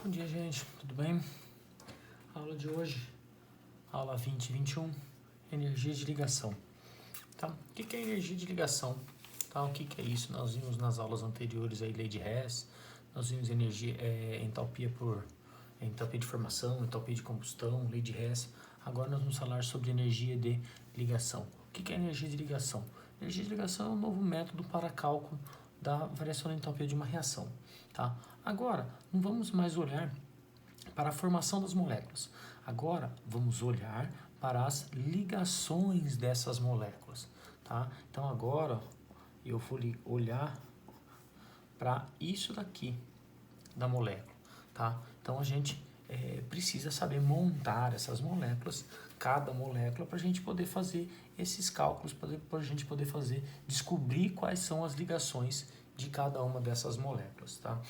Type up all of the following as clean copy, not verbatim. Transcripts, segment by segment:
Bom dia, gente, tudo bem? Aula de hoje, aula 2021, energia de ligação. Tá? O que é energia de ligação? Tá? O que é isso? Nós vimos nas aulas anteriores aí, lei de Hess, nós vimos energia, enthalpia de formação, enthalpia de combustão, lei de Hess. Agora nós vamos falar sobre energia de ligação. O que é energia de ligação? Energia de ligação é um novo método para cálculo da variação da entalpia de uma reação. Tá? Agora, não vamos mais olhar para a formação das moléculas. Agora, vamos olhar para as ligações dessas moléculas. Tá? Então, agora, eu vou olhar para isso daqui da molécula. Tá? Então, a gente precisa saber montar essas moléculas, cada molécula, para a gente poder fazer esses cálculos, para a gente poder descobrir quais são as ligações de cada uma dessas moléculas. Tá?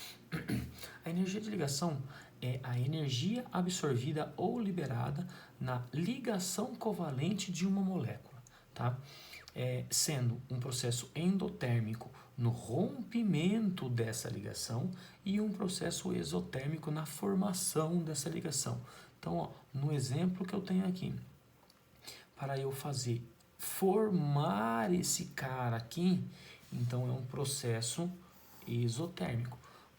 A energia de ligação é a energia absorvida ou liberada na ligação covalente de uma molécula, tá? Sendo um processo endotérmico no rompimento dessa ligação e um processo exotérmico na formação dessa ligação. Então, ó, no exemplo que eu tenho aqui, para eu formar esse cara aqui, então é um processo exotérmico.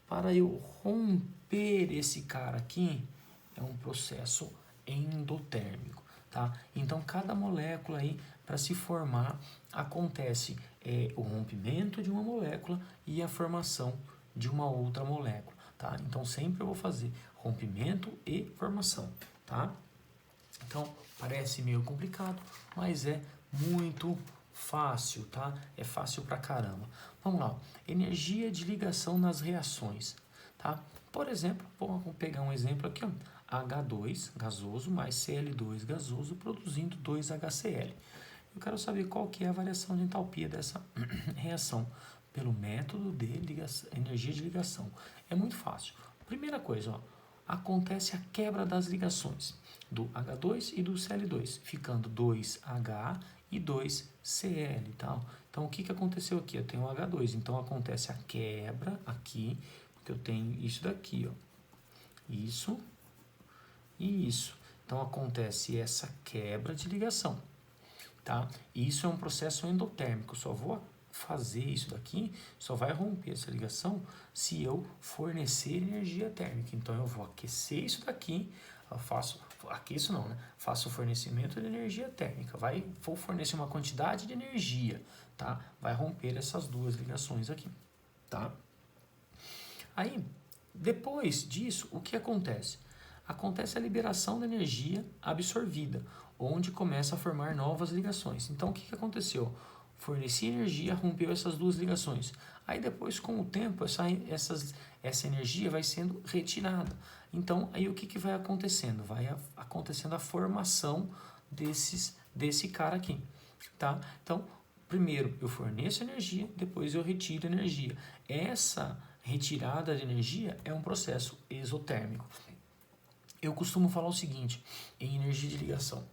Para eu romper esse cara aqui, é um processo endotérmico, tá? Então, cada molécula aí, para se formar, acontece o rompimento de uma molécula e a formação de uma outra molécula, tá? Então, sempre eu vou fazer rompimento e formação, tá? Então, parece meio complicado, mas é muito fácil, tá? É fácil pra caramba. Vamos lá, energia de ligação nas reações, tá? Por exemplo, vamos pegar um exemplo aqui, ó. H2 gasoso mais Cl2 gasoso produzindo 2HCl. Eu quero saber qual que é a variação de entalpia dessa reação pelo método de energia de ligação. É muito fácil. Primeira coisa, ó, acontece a quebra das ligações do H2 e do Cl2, ficando 2H e 2Cl, tá? Então, o que aconteceu aqui? Eu tenho o H2, então acontece a quebra aqui, porque eu tenho isso daqui, ó. Isso e isso. Então, acontece essa quebra de ligação, tá? Isso é um processo endotérmico, só vou fazer isso daqui, só vai romper essa ligação se eu fornecer energia térmica. Então, eu vou aquecer isso daqui, aqueço não, né? Faço o fornecimento de energia térmica, vou fornecer uma quantidade de energia, tá? Vai romper essas duas ligações aqui, tá? Aí, depois disso, o que acontece? Acontece a liberação da energia absorvida, onde começa a formar novas ligações. Então, o que aconteceu? Forneci energia, rompeu essas duas ligações. Aí depois, com o tempo, essa energia vai sendo retirada. Então, aí o que vai acontecendo? Vai acontecendo a formação desse cara aqui, tá? Então, primeiro eu forneço energia, depois eu retiro energia. Essa retirada de energia é um processo exotérmico. Eu costumo falar o seguinte, em energia de ligação.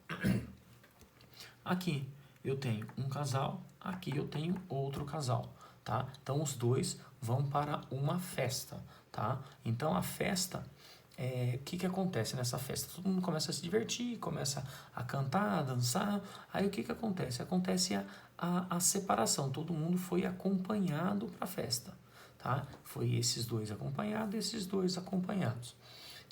Aqui eu tenho um casal, aqui eu tenho outro casal, tá? Então, os dois vão para uma festa, tá? Então, a festa, o que acontece nessa festa? Todo mundo começa a se divertir, começa a cantar, a dançar. Aí, o que acontece? Acontece a separação. Todo mundo foi acompanhado para a festa, tá? Foi esses dois acompanhados, esses dois acompanhados.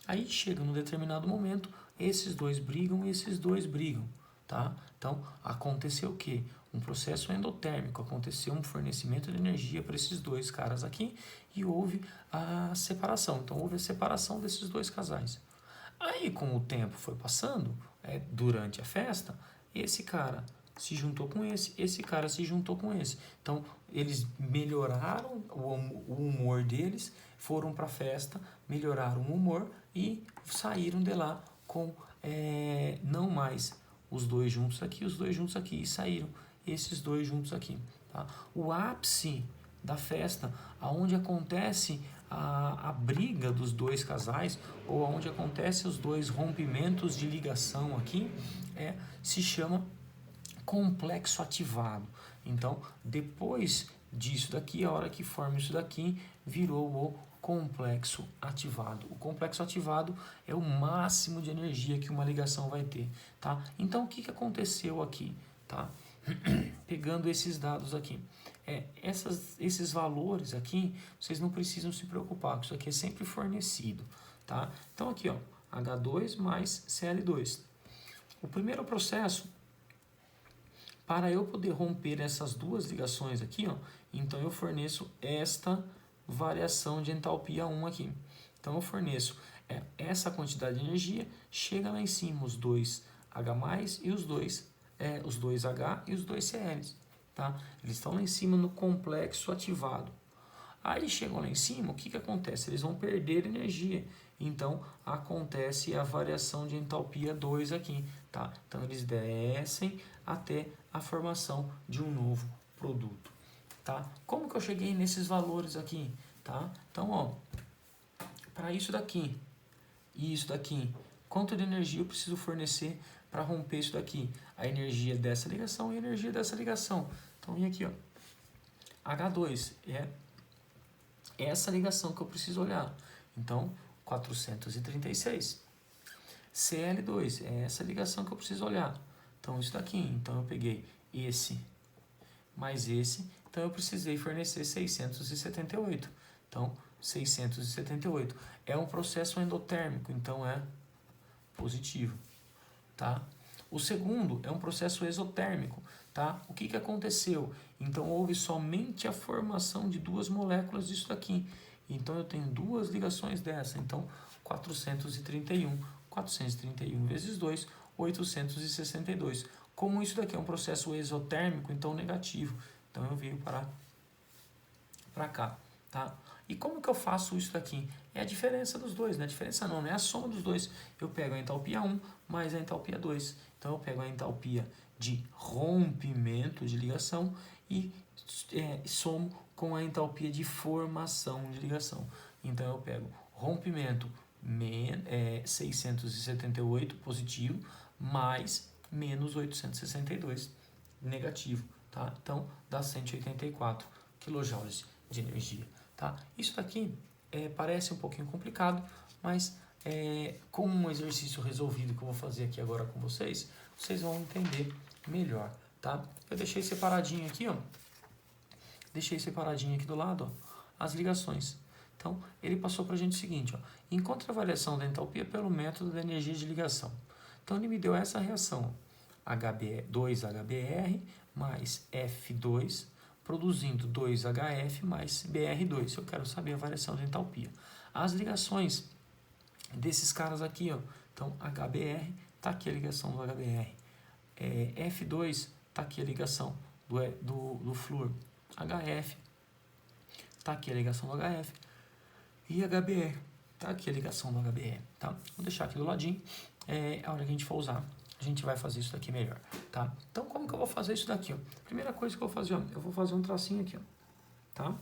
Aí, chega num determinado momento, esses dois brigam, tá? Então, aconteceu o quê? Um processo endotérmico, aconteceu um fornecimento de energia para esses dois caras aqui e houve a separação. Então, houve a separação desses dois casais. Aí, com o tempo foi passando, durante a festa, esse cara se juntou com esse cara se juntou com esse. Então, eles melhoraram o humor deles, foram para a festa, melhoraram o humor e saíram de lá com não mais os dois juntos aqui, e saíram esses dois juntos aqui. Tá? O ápice da festa, aonde acontece a briga dos dois casais, ou aonde acontece os dois rompimentos de ligação aqui, se chama complexo ativado. Então, depois disso daqui, a hora que forma isso daqui, virou o complexo ativado. O complexo ativado é o máximo de energia que uma ligação vai ter, tá? Então, o que aconteceu aqui, tá? Pegando esses dados aqui. Esses valores aqui, vocês não precisam se preocupar, porque isso aqui é sempre fornecido, tá? Então, aqui, ó, H2 mais Cl2. O primeiro processo, para eu poder romper essas duas ligações aqui, ó, então eu forneço esta variação de entalpia 1 aqui. Então eu forneço essa quantidade de energia, chega lá em cima os dois H+, e os dois H e os dois Cl, tá? Eles estão lá em cima no complexo ativado. Aí chegam lá em cima, o que acontece? Eles vão perder energia. Então acontece a variação de entalpia 2 aqui, tá? Então eles descem até a formação de um novo produto, tá? Como que eu cheguei nesses valores aqui, tá? Então, ó, para isso daqui e isso daqui, quanto de energia eu preciso fornecer para romper isso daqui? A energia dessa ligação e a energia dessa ligação. Então, vem aqui, ó, H2 é essa ligação que eu preciso olhar. Então, 436. Cl2 é essa ligação que eu preciso olhar. Então, isso daqui. Então, eu peguei esse mais esse. Então, eu precisei fornecer 678. Então, 678. É um processo endotérmico, então é positivo, tá? O segundo é um processo exotérmico, tá? O que aconteceu? Então, houve somente a formação de duas moléculas disso daqui. Então, eu tenho duas ligações dessa. Então, 431. 431 vezes 2, 862. Como isso daqui é um processo exotérmico, então negativo. Então, eu venho para cá, tá? E como que eu faço isso daqui? É a diferença dos dois, né? A diferença não é a soma dos dois. Eu pego a entalpia 1 mais a entalpia 2. Então, eu pego a entalpia de rompimento de ligação e somo com a entalpia de formação de ligação. Então, eu pego rompimento 678 positivo mais menos 862 negativo, tá? Então, dá 184 kJ de energia, tá? Isso daqui parece um pouquinho complicado, mas com um exercício resolvido que eu vou fazer aqui agora com vocês, vocês vão entender melhor, tá? Eu deixei separadinho aqui, ó. Deixei separadinho aqui do lado, ó, as ligações. Então, ele passou para a gente o seguinte, ó. Encontre a variação da entalpia pelo método da energia de ligação. Então, ele me deu essa reação, 2HBr mais F2, produzindo 2HF mais BR2. Eu quero saber a variação da entalpia. As ligações desses caras aqui, ó. Então, HBr, tá aqui a ligação do HBr. F2, tá aqui a ligação do flúor. HF, tá aqui a ligação do HF. E HBr, tá aqui a ligação do HBr, tá? Vou deixar aqui do ladinho. A hora que a gente for usar, a gente vai fazer isso daqui melhor, tá? Então, como que eu vou fazer isso daqui, ó? Primeira coisa que eu vou fazer, ó, eu vou fazer um tracinho aqui, ó, tá?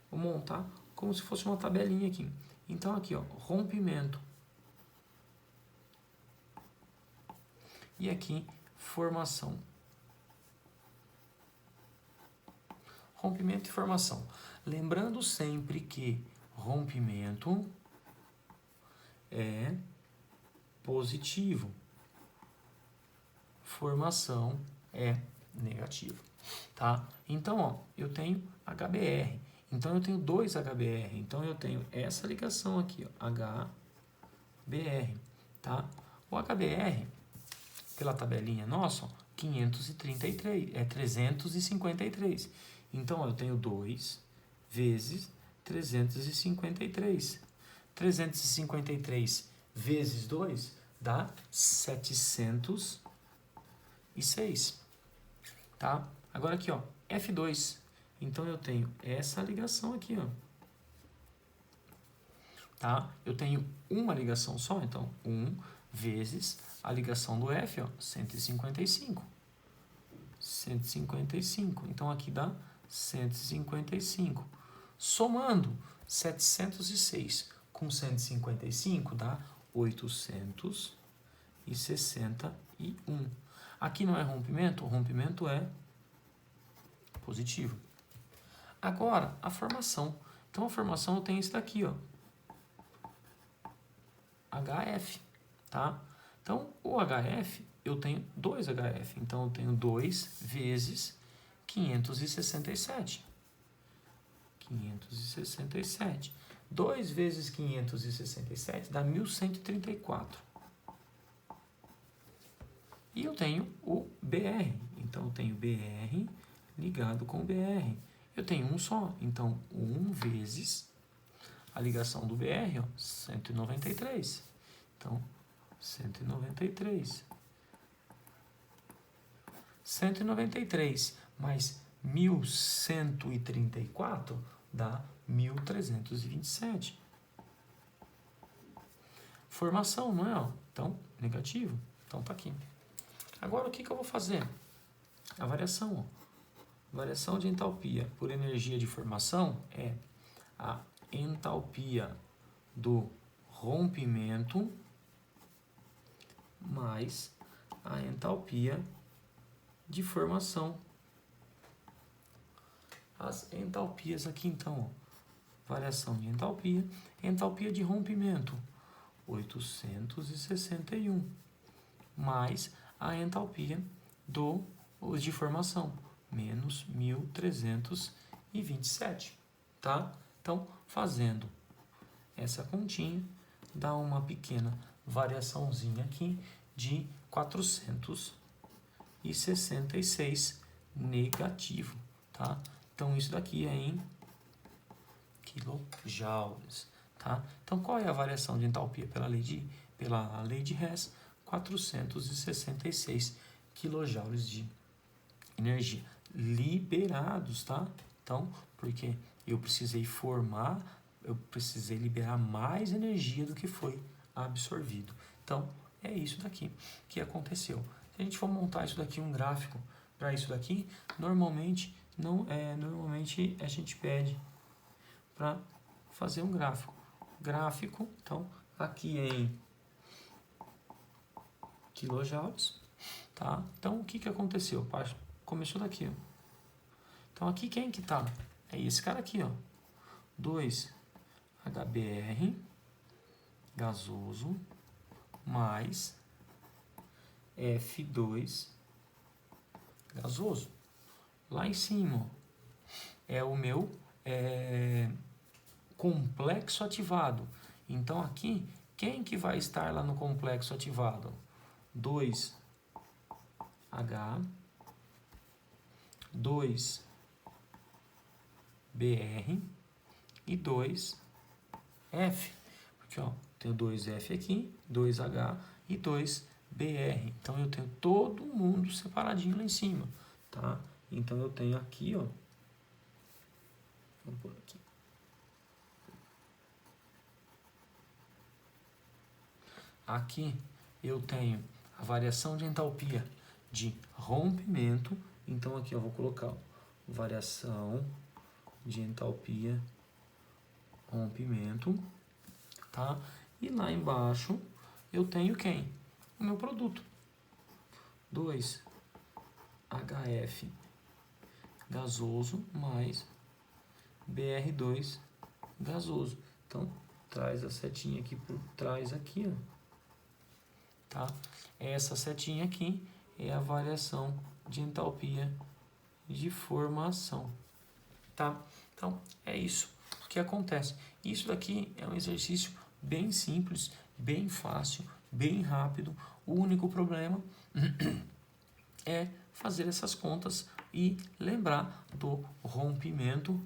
Vou montar como se fosse uma tabelinha aqui. Então, aqui, ó, rompimento. E aqui, formação. Rompimento e formação. Lembrando sempre que rompimento é positivo. Formação é negativo, tá? Então, ó, eu tenho HBr. Então, eu tenho 2 HBr. Então, eu tenho essa ligação aqui, ó, HBr, tá? O HBr, pela tabelinha nossa, ó, 533, 353. Então, ó, eu tenho 2 vezes 353. 353 vezes 2 dá 706, tá? Agora aqui, ó, F2. Então, eu tenho essa ligação aqui, ó. Tá? Eu tenho uma ligação só, então, 1 vezes a ligação do F, ó, 155. 155. Então, aqui dá 155. Somando 706 com 155 dá 861. Aqui não é rompimento, o rompimento é positivo. Agora, a formação. Então a formação eu tenho isso daqui, ó, HF, tá? Então o HF, eu tenho 2 HF, então eu tenho 2 vezes 567. 567. 2 vezes 567 dá 1134. E eu tenho o BR, então eu tenho BR ligado com BR. Eu tenho um só, então 1 vezes a ligação do BR, ó, 193. Então, 193. 193 mais 1134 dá 1327. Formação, não é? Então, negativo. Então, tá aqui. Agora, o que eu vou fazer? A variação. Ó. Variação de entalpia por energia de formação é a entalpia do rompimento mais a entalpia de formação. As entalpias aqui, então, ó, variação de entalpia de rompimento, 861, mais a entalpia de formação, menos 1327, tá? Então, fazendo essa continha, dá uma pequena variaçãozinha aqui de 466 negativo, tá? Então, isso daqui é em quilojoules, tá? Então, qual é a variação de entalpia pela lei de Hess? 466 quilojoules de energia liberados, tá? Então, porque eu precisei liberar mais energia do que foi absorvido. Então, é isso daqui que aconteceu. Se a gente for montar isso daqui, um gráfico para isso daqui, normalmente a gente pede para fazer um gráfico. Gráfico, então, aqui em quilojoules, tá? Então, o que aconteceu? Começou daqui, ó. Então, aqui quem que tá? É esse cara aqui, ó. 2 HBr gasoso mais F2 gasoso. Lá em cima, ó, é o meu complexo ativado. Então, aqui, quem que vai estar lá no complexo ativado? 2H, 2BR e 2F. Porque, ó, tenho 2F aqui, 2H e 2BR. Então, eu tenho todo mundo separadinho lá em cima, tá? Então, eu tenho aqui, ó. Vamos por aqui. Aqui eu tenho a variação de entalpia de rompimento. Então, aqui eu vou colocar ó, variação de entalpia rompimento, tá? E lá embaixo eu tenho quem? O meu produto. 2HF gasoso mais BR2 gasoso. Então, traz a setinha aqui por trás aqui, ó. Tá? Essa setinha aqui é a variação de entalpia de formação, tá? Então, é isso que acontece. Isso daqui é um exercício bem simples, bem fácil, bem rápido. O único problema é fazer essas contas e lembrar do rompimento,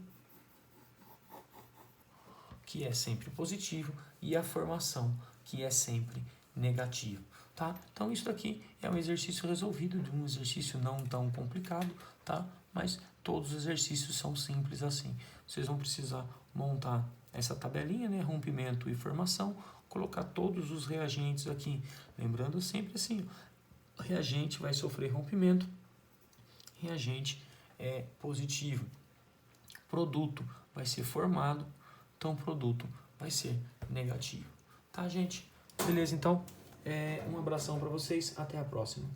que é sempre positivo, e a formação, que é sempre negativo, tá? Então, isso daqui é um exercício resolvido, de um exercício não tão complicado, tá? Mas todos os exercícios são simples assim. Vocês vão precisar montar essa tabelinha, né? Rompimento e formação, colocar todos os reagentes aqui. Lembrando sempre assim, o reagente vai sofrer rompimento, reagente é positivo. Produto vai ser formado, então produto vai ser negativo. Tá, gente? Beleza, então? Um abração para vocês. Até a próxima.